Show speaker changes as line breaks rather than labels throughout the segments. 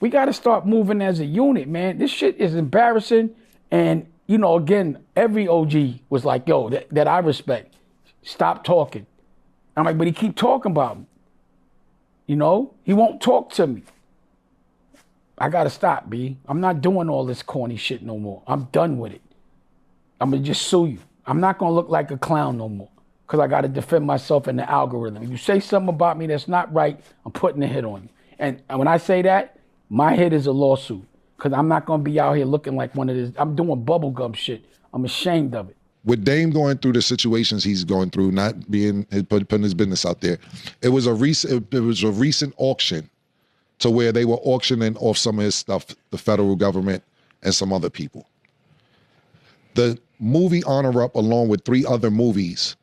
We got to start moving as a unit, man. This shit is embarrassing. And, you know, again, every OG was like, yo, that I respect, stop talking. I'm like, but he keep talking about me. You know, he won't talk to me. I got to stop, B. I'm not doing all this corny shit no more. I'm done with it. I'm going to just sue you. I'm not going to look like a clown no more because I got to defend myself in the algorithm. If you say something about me that's not right, I'm putting a hit on you. And when I say that, my hit is a lawsuit because I'm not going to be out here looking like one of this. I'm doing bubblegum shit. I'm ashamed of it.
With Dame going through the situations he's going through, not being putting his business out there, it was a recent auction to where they were auctioning off some of his stuff, the federal government and some other people. The movie Honor Up, along with 3 other movies,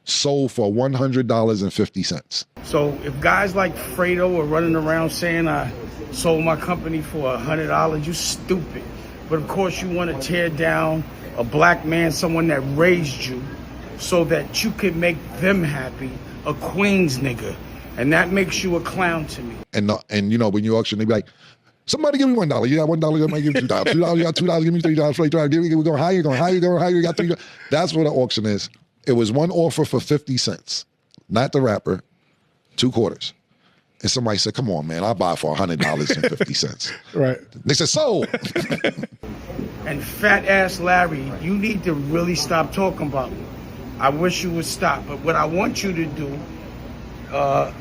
sold for $100.50.
So if guys like Fredo are running around saying I sold my company for $100, you stupid. But of course you want to tear down a black man, someone that raised you, so that you could make them happy, a Queens nigga. And that makes you a clown to me.
And you know, when you auction, they be like, somebody give me $1. You got $1, I might give you $2. $2, you got $2, give me $3, $3. We're going higher, you got $3. That's what an auction is. It was one offer for 50 cents, not the rapper, 2 quarters. And somebody said, come on, man, I'll buy it for $100.50.
Right.
They said, sold.
And fat ass Larry, you need to really stop talking about me. I wish you would stop. But what I want you to do,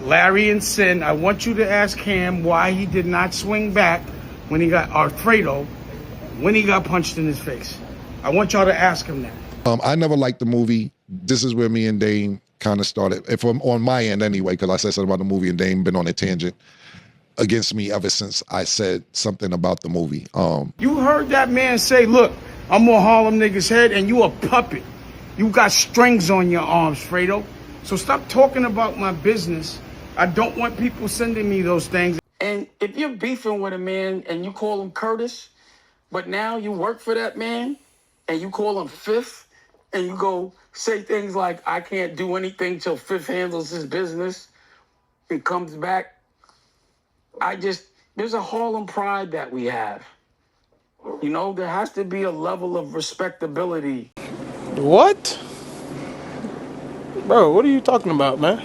Larry and Sin, I want you to ask Cam why he did not swing back when he got, or Fredo, when he got punched in his face. I want y'all to ask him that.
I never liked the movie. This is where me and Dame kind of started, if I'm on my end anyway, because I said something about the movie and Dame been on a tangent against me ever since I said something about the movie.
You heard that man say, look, I'm on Harlem niggas' head and you a puppet. You got strings on your arms, Fredo. So stop talking about my business. I don't want people sending me those things. And if you're beefing with a man and you call him Curtis, but now you work for that man and you call him Fifth, and you go say things like, I can't do anything till Fifth handles his business and comes back. There's a Harlem pride that we have. You know, there has to be a level of respectability.
What? Bro, what are you talking about, man?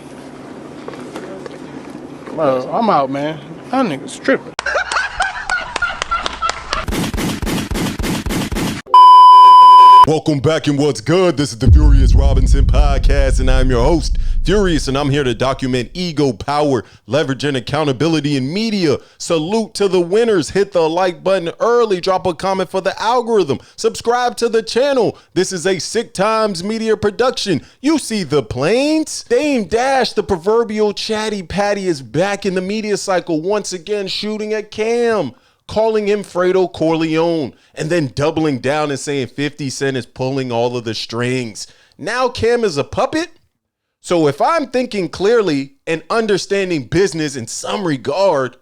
Bro, I'm out, man. That nigga's tripping.
Welcome back and what's good? This is the Furious Robinson podcast and I'm your host, Furious, and I'm here to document ego, power, leverage, and accountability in media. Salute to the winners. Hit the like button early. Drop a comment for the algorithm. Subscribe to the channel. This is a Sick Times media production. You see the planes? Dame Dash, the proverbial chatty patty, is back in the media cycle once again, shooting at Cam, calling him Fredo Corleone, and then doubling down and saying 50 Cent is pulling all of the strings. Now Cam is a puppet? So if I'm thinking clearly and understanding business in some regard,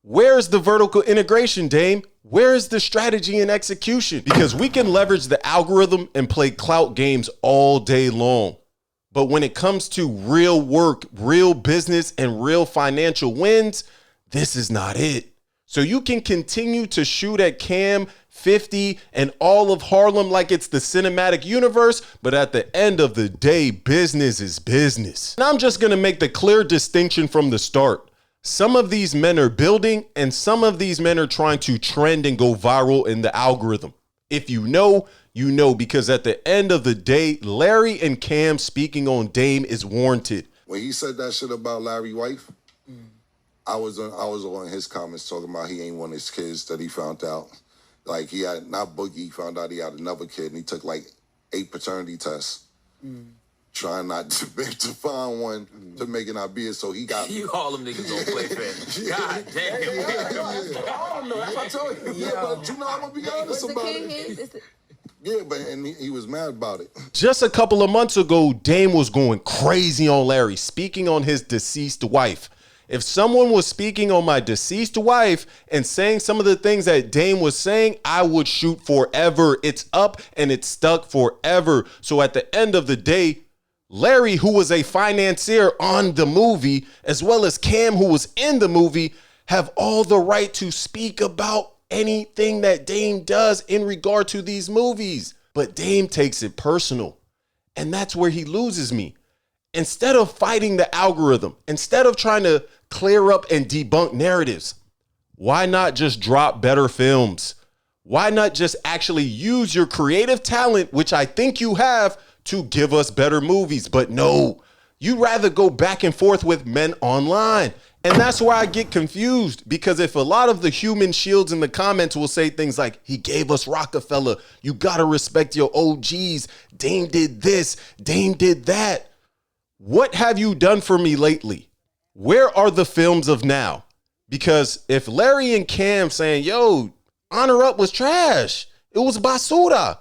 where's the vertical integration, Dame? Where's the strategy and execution? Because we can leverage the algorithm and play clout games all day long. But when it comes to real work, real business, and real financial wins, this is not it. So you can continue to shoot at Cam, 50, and all of Harlem like it's the cinematic universe, but at the end of the day, business is business. And I'm just gonna make the clear distinction from the start. Some of these men are building, and some of these men are trying to trend and go viral in the algorithm. If you know, you know, because at the end of the day, Larry and Cam speaking on Dame is warranted.
When he said that shit about Larry's wife, I was on his comments talking about he ain't want his kids that he found out. Like he had, not Boogie, he found out he had another kid and he took like 8 paternity tests. Trying not to find one to make it not be it. So he got...
You all them niggas don't play fair. God damn.
I don't know. That's what I told you. Yeah, but you know, I'm going to be honest about it. Yeah, but and he was mad about it.
Just a couple of months ago, Dame was going crazy on Larry, speaking on his deceased wife. If someone was speaking on my deceased wife and saying some of the things that Dame was saying, I would shoot forever. It's up and it's stuck forever. So at the end of the day, Larry, who was a financier on the movie, as well as Cam, who was in the movie, have all the right to speak about anything that Dame does in regard to these movies. But Dame takes it personal. And that's where he loses me. Instead of fighting the algorithm, instead of trying to clear up and debunk narratives, why not just drop better films? Why not just actually use your creative talent, which I think you have, to give us better movies? But no, you'd rather go back and forth with men online. And that's where I get confused, because if a lot of the human shields in the comments will say things like, he gave us Rockefeller, you gotta respect your OGs, Dame did this, Dame did that. What have you done for me lately? Where are the films of now? Because if Larry and Cam saying, yo, Honor Up was trash, it was basura,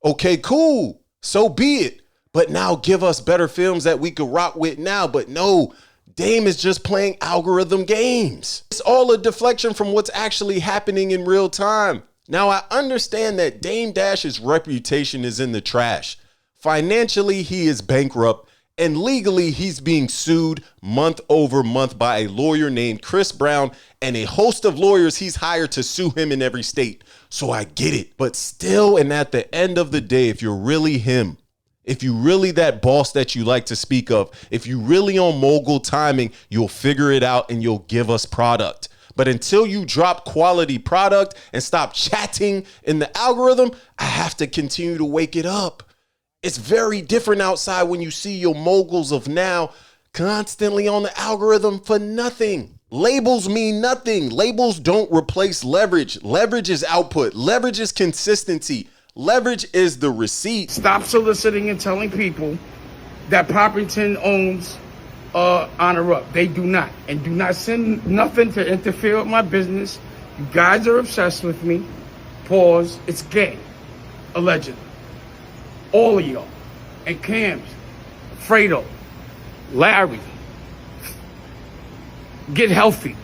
okay, cool, so be it. But now give us better films that we could rock with now. But no, Dame is just playing algorithm games. It's all a deflection from what's actually happening in real time. Now, I understand that Dame Dash's reputation is in the trash. Financially, he is bankrupt, and legally, he's being sued month over month by a lawyer named Chris Brown and a host of lawyers he's hired to sue him in every state. So I get it. But still, and at the end of the day, if you're really him, if you really that boss that you like to speak of, if you really on mogul timing, you'll figure it out and you'll give us product. But until you drop quality product and stop chatting in the algorithm, I have to continue to wake it up. It's very different outside when you see your moguls of now constantly on the algorithm for nothing. Labels mean nothing. Labels don't replace leverage. Leverage is output. Leverage is consistency. Leverage is the receipt.
Stop soliciting and telling people that Poppington owns Honor Up. They do not. And do not send nothing to interfere with my business. You guys are obsessed with me. Pause. It's gay. Allegedly. All of y'all. And Cam's. Fredo. Larry. Get healthy.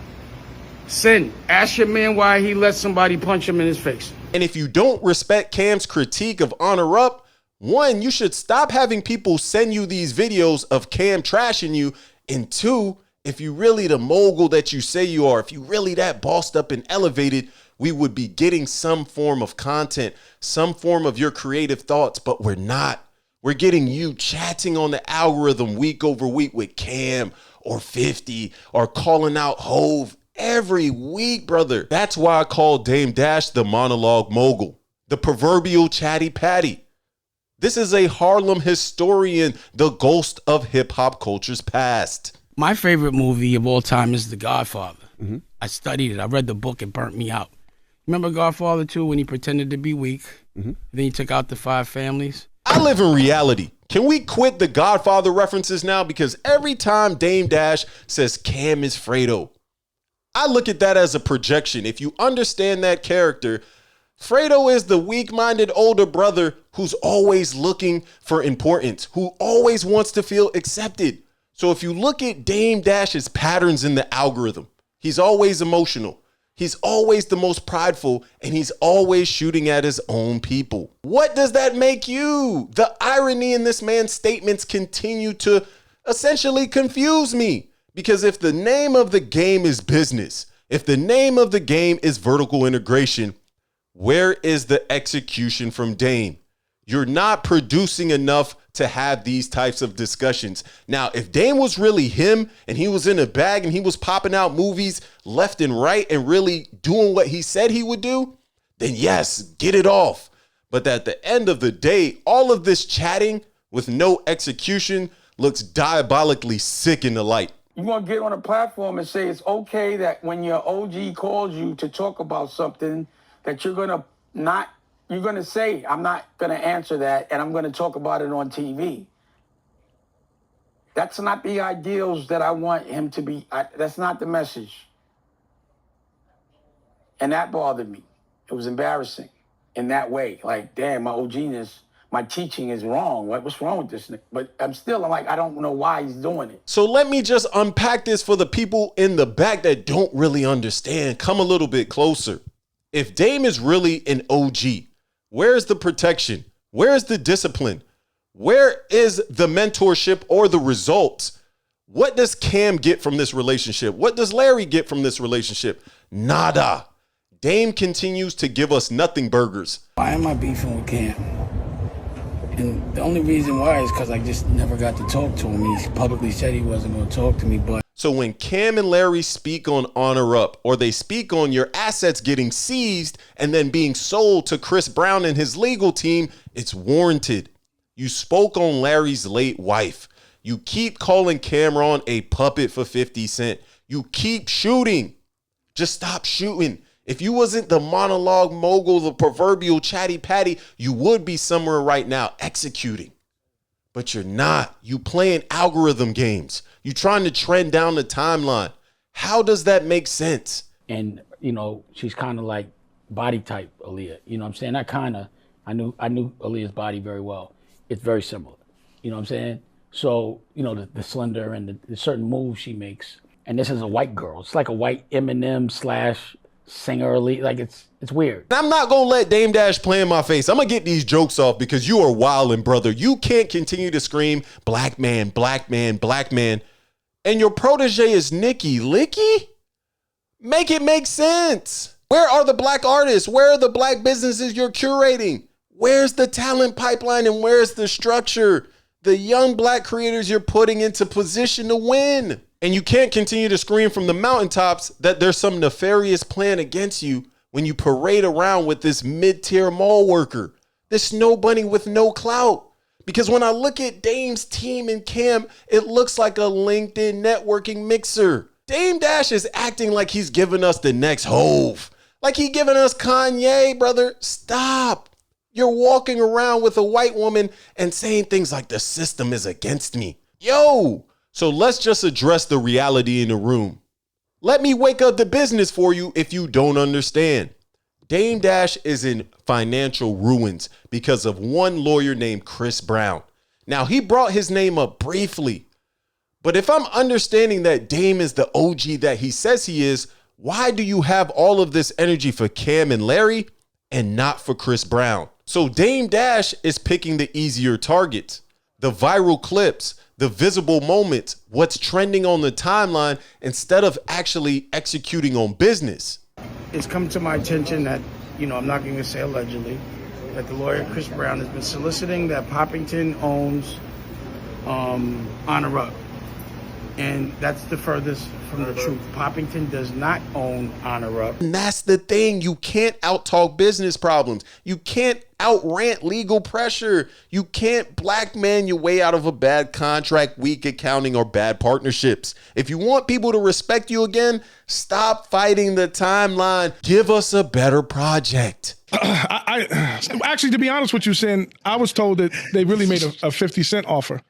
Sin. Ask your man why he let somebody punch him in his face.
And if you don't respect Cam's critique of Honor Up, one, you should stop having people send you these videos of Cam trashing you. And two, if you really the mogul that you say you are, if you really that bossed up and elevated, we would be getting some form of content, some form of your creative thoughts, but we're not. We're getting you chatting on the algorithm week over week with Cam or 50 or calling out Hove every week, brother. That's why I call Dame Dash the monologue mogul, the proverbial chatty patty. This is a Harlem historian, the ghost of hip hop culture's past.
My favorite movie of all time is The Godfather. Mm-hmm. I studied it. I read the book. It burnt me out. Remember Godfather 2 when he pretended to be weak? Mm-hmm. Then he took out the 5 families?
I live in reality. Can we quit the Godfather references now? Because every time Dame Dash says Cam is Fredo, I look at that as a projection. If you understand that character, Fredo is the weak-minded older brother who's always looking for importance, who always wants to feel accepted. So if you look at Dame Dash's patterns in the algorithm, he's always emotional. He's always the most prideful, and he's always shooting at his own people. What does that make you? The irony in this man's statements continue to essentially confuse me. Because if the name of the game is business, if the name of the game is vertical integration, where is the execution from Dame? You're not producing enough to have these types of discussions. Now, if Dame was really him and he was in a bag and he was popping out movies left and right and really doing what he said he would do, then yes, get it off. But at the end of the day, all of this chatting with no execution looks diabolically sick in the light.
You're going to get on a platform and say it's okay that when your OG calls you to talk about something that you're going to say, I'm not going to answer that and I'm going to talk about it on TV. That's not the ideals that I want him to be. That's not the message. And that bothered me. It was embarrassing in that way. Like, damn, my OG-ness, my teaching is wrong. What's wrong with this? But I'm like, I don't know why he's doing it.
So let me just unpack this for the people in the back that don't really understand. Come a little bit closer. If Dame is really an OG, where's the protection? Where's the discipline? Where is the mentorship or the results? What does Cam get from this relationship? What does Larry get from this relationship? Nada. Dame continues to give us nothing burgers.
Why am I beefing with Cam? And the only reason why is because I just never got to talk to him. He publicly said he wasn't going to talk to me, but.
So when Cam and Larry speak on Honor Up, or they speak on your assets getting seized and then being sold to Chris Brown and his legal team, it's warranted. You spoke on Larry's late wife. You keep calling Camron a puppet for 50 Cent. You keep shooting. Just stop shooting. If you wasn't the monologue mogul, the proverbial chatty patty, you would be somewhere right now executing. But you're not. You playing algorithm games. You trying to trend down the timeline. How does that make sense?
And, you know, she's kind of like body type Aaliyah. You know what I'm saying? I knew Aaliyah's body very well. It's very similar. You know what I'm saying? So, you know, the slender and the certain moves she makes. And this is a white girl. It's like a white Eminem / singer. Like it's weird.
I'm not going to let Dame Dash play in my face. I'm going to get these jokes off because you are wildin', brother. You can't continue to scream, black man, black man, black man. And your protege is Nicki Licky? Make it make sense. Where are the black artists? Where are the black businesses you're curating? Where's the talent pipeline and where's the structure? The young black creators you're putting into position to win. And you can't continue to scream from the mountaintops that there's some nefarious plan against you when you parade around with this mid-tier mall worker, this snow bunny with no clout. Because when I look at Dame's team and Cam, it looks like a LinkedIn networking mixer. Dame Dash is acting like he's giving us the next Hove. Like he giving us Kanye, brother. Stop. You're walking around with a white woman and saying things like the system is against me. Yo, so let's just address the reality in the room. Let me wake up the business for you if you don't understand. Dame Dash is in financial ruins because of one lawyer named Chris Brown. Now, he brought his name up briefly, but if I'm understanding that Dame is the OG that he says he is, why do you have all of this energy for Cam and Larry and not for Chris Brown? So Dame Dash is picking the easier targets, the viral clips, the visible moments, what's trending on the timeline instead of actually executing on business.
It's come to my attention that, you know, I'm not going to say allegedly, that the lawyer Chris Brown has been soliciting that Poppington owns Honor Up. And that's the furthest from the truth. Poppington does not own Honor Up.
And that's the thing. You can't out-talk business problems. You can't out-rant legal pressure. You can't blackman your way out of a bad contract, weak accounting, or bad partnerships. If you want people to respect you again, stop fighting the timeline. Give us a better project.
I actually, to be honest with you, Sin, I was told that they really made a 50 Cent offer.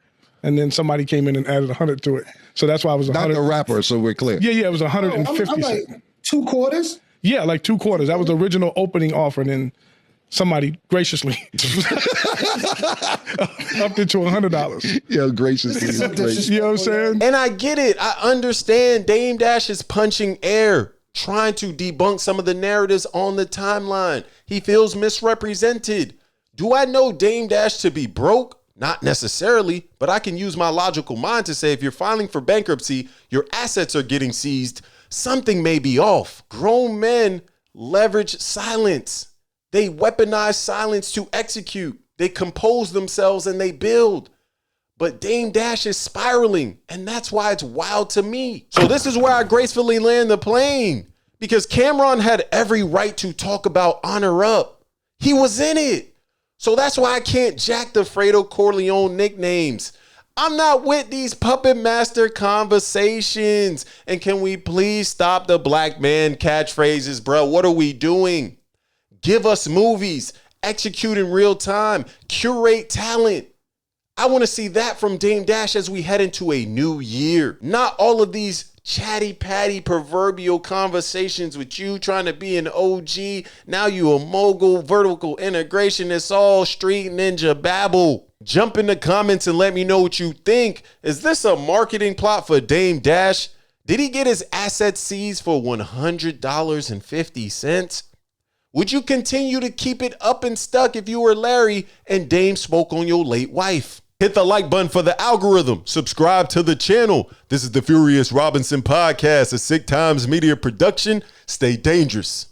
And then somebody came in and added 100 to it. So that's why I was 100.
Not the rapper, so we're clear.
Yeah, it was 150
I'm like,
Cent.
2 quarters?
Yeah, like 2 quarters. That was the original opening offer. And then somebody graciously upped it to $100.
Yeah, graciously.
You know what I'm saying?
And I get it. I understand Dame Dash is punching air, trying to debunk some of the narratives on the timeline. He feels misrepresented. Do I know Dame Dash to be broke? Not necessarily, but I can use my logical mind to say if you're filing for bankruptcy, your assets are getting seized, something may be off. Grown men leverage silence. They weaponize silence to execute. They compose themselves and they build. But Dame Dash is spiraling, and that's why it's wild to me. So this is where I gracefully land the plane, because Camron had every right to talk about Honor Up. He was in it. So that's why I can't jack the Fredo Corleone nicknames. I'm not with these puppet master conversations. And can we please stop the black man catchphrases, bro? What are we doing? Give us movies, execute in real time, curate talent. I want to see that from Dame Dash as we head into a new year. Not all of these chatty patty proverbial conversations with you trying to be an OG. Now you a mogul, vertical integration. It's all street ninja babble. Jump in the comments and let me know what you think. Is this a marketing plot for Dame Dash? Did he get his assets seized for $100.50? Would you continue to keep it up and stuck if you were Larry and Dame spoke on your late wife? Hit the like button for the algorithm. Subscribe to the channel. This is the Furious Robinson podcast, a Sick Times Media production. Stay dangerous.